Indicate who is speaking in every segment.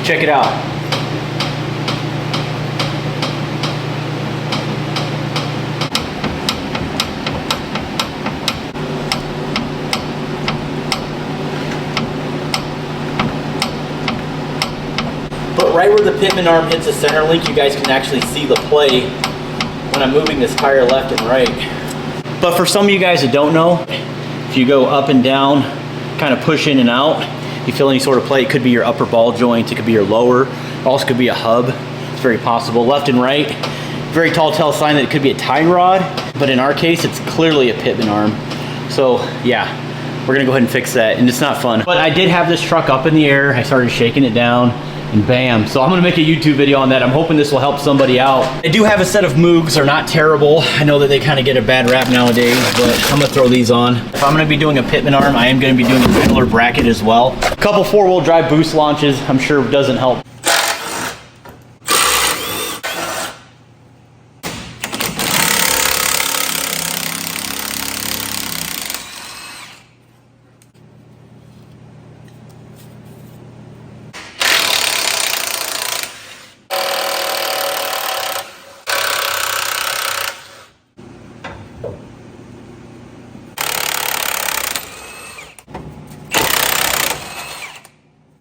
Speaker 1: Check it out. But right where the Pitman arm hits the center link, you guys can actually see the play when I'm moving this tire left and right. But for some of you guys that don't know, if you go up and down, kind of push in and out, you feel any sort of play. It could be your upper ball joint, it could be your lower, it also could be a hub. It's very possible. Left and right, very tall tell sign that it could be a tie rod, but in our case, it's clearly a Pitman arm. So yeah, we're gonna go ahead and fix that, and it's not fun. But I did have this truck up in the air. I started shaking it down, and bam. So I'm gonna make a YouTube video on that. I'm hoping this will help somebody out. I do have a set of Moogs. They're not terrible. I know that they kind of get a bad rap nowadays, but I'm gonna throw these on. If I'm gonna be doing a Pitman arm, I am gonna be doing a fiddler bracket as well. A couple 4-wheel drive boost launches, I'm sure doesn't help.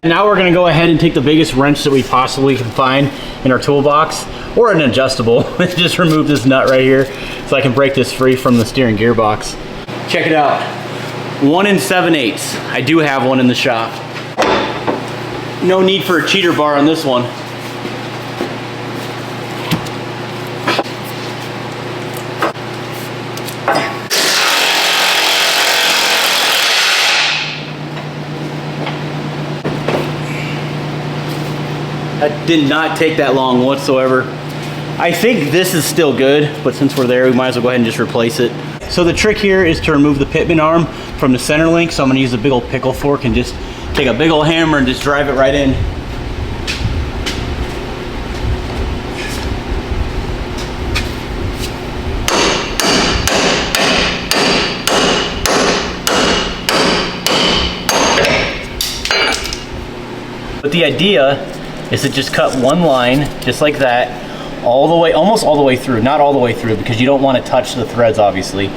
Speaker 1: Now we're gonna go ahead and take the biggest wrench that we possibly can find in our toolbox, or an adjustable, and just remove this nut right here so I can break this free from the steering gearbox. Check it out, 1 7/8. I do have one in the shop. No need for a cheater bar on this one. That did not take that long whatsoever. I think this is still good, but since we're there, we might as well go ahead and just replace it. So the trick here is to remove the Pitman arm from the center link. So I'm gonna use a big old pickle fork and just take a big old hammer and just drive it right in. But the idea is to just cut one line, just like that, all the way, almost all the way through, not all the way through, because you don't want to touch the threads, obviously.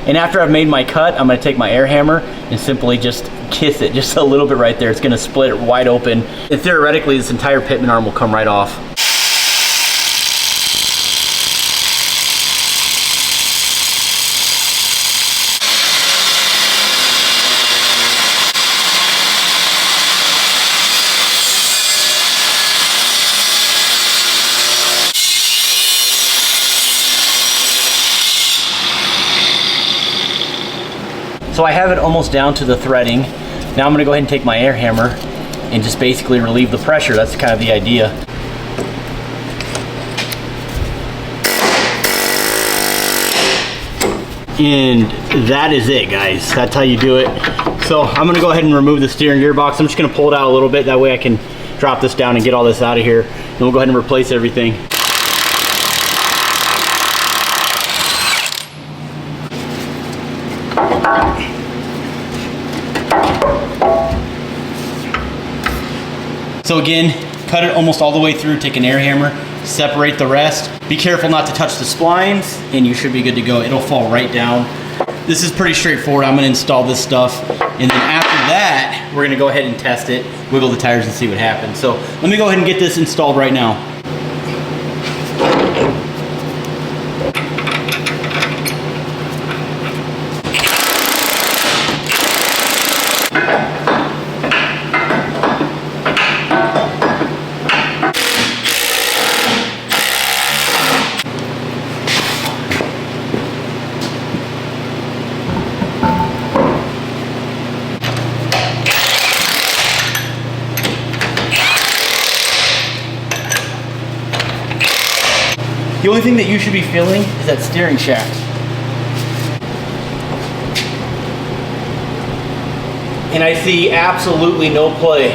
Speaker 1: And after I've made my cut, I'm going to take my air hammer and simply just kiss it just a little bit right there. It's going to split it wide open, and theoretically, this entire Pitman arm will come right off. So I have it almost down to the threading. Now I'm gonna go ahead and take my air hammer and just basically relieve the pressure. That's kind of the idea. And that is it, guys. That's how you do it. So I'm gonna go ahead and remove the steering gearbox. I'm just gonna pull it out a little bit. That way I can drop this down and get all this out of here. And we'll go ahead and replace everything. So again, cut it almost all the way through, take an air hammer, separate the rest. Be careful not to touch the splines, and you should be good to go. It'll fall right down. This is pretty straightforward. I'm gonna install this stuff, and then after that, we're gonna go ahead and test it, wiggle the tires and see what happens. So let me go ahead and get this installed right now. The only thing that you should be feeling is that steering shaft. And I see absolutely no play.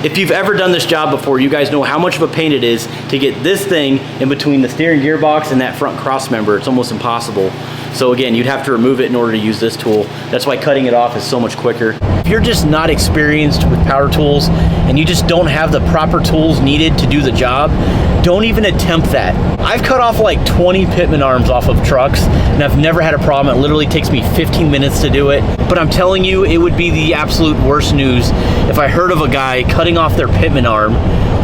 Speaker 1: If you've ever done this job before, you guys know how much of a pain it is to get this thing in between the steering gearbox and that front cross member. It's almost impossible. So again, you'd have to remove it in order to use this tool. That's why cutting it off is so much quicker. If you're just not experienced with power tools and you just don't have the proper tools needed to do the job, don't even attempt that. I've cut off like 20 Pitman arms off of trucks and I've never had a problem. It literally takes me 15 minutes to do it. But I'm telling you, it would be the absolute worst news if I heard of a guy cutting off their Pitman arm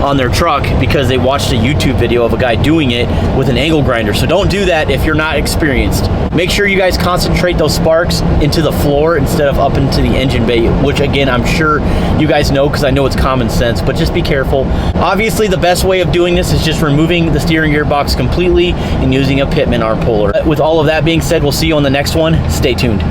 Speaker 1: on their truck because they watched a YouTube video of a guy doing it with an angle grinder. So don't do that if you're not experienced. Make sure you guys concentrate those sparks into the floor instead of up into the engine bay, which again, I'm sure you guys know because I know it's common sense, but just be careful. Obviously, the best way of doing this is just removing the steering gearbox completely and using a Pitman arm puller. With all of that being said, we'll see you on the next one. Stay tuned.